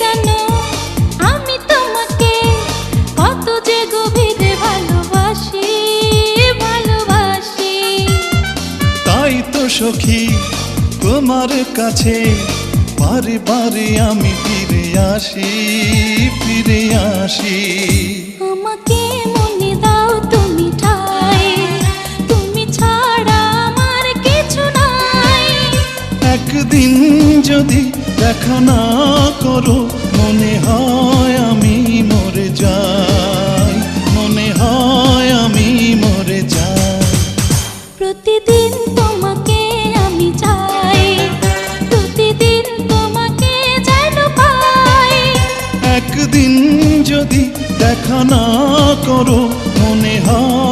জানো আমি তোমাকে কত যে গভীরে ভালোবাসি ভালোবাসি। তাই তো সখী তোমার কাছে বারে বারে আমি ফিরে আসি ফিরে আসি। আমাকে মনে দাও তুমি ঠাই, তুমি ছাড়া আমার কিছু নাই। একদিন যদি দেখা না করো মনে হয় আমি মরে যাই, মনে হয় আমি মরে যাই। প্রতিদিন তোমাকে আমি চাই, প্রতিদিন তোমাকে যেন পাই। একদিন যদি দেখা না করো মনে হয়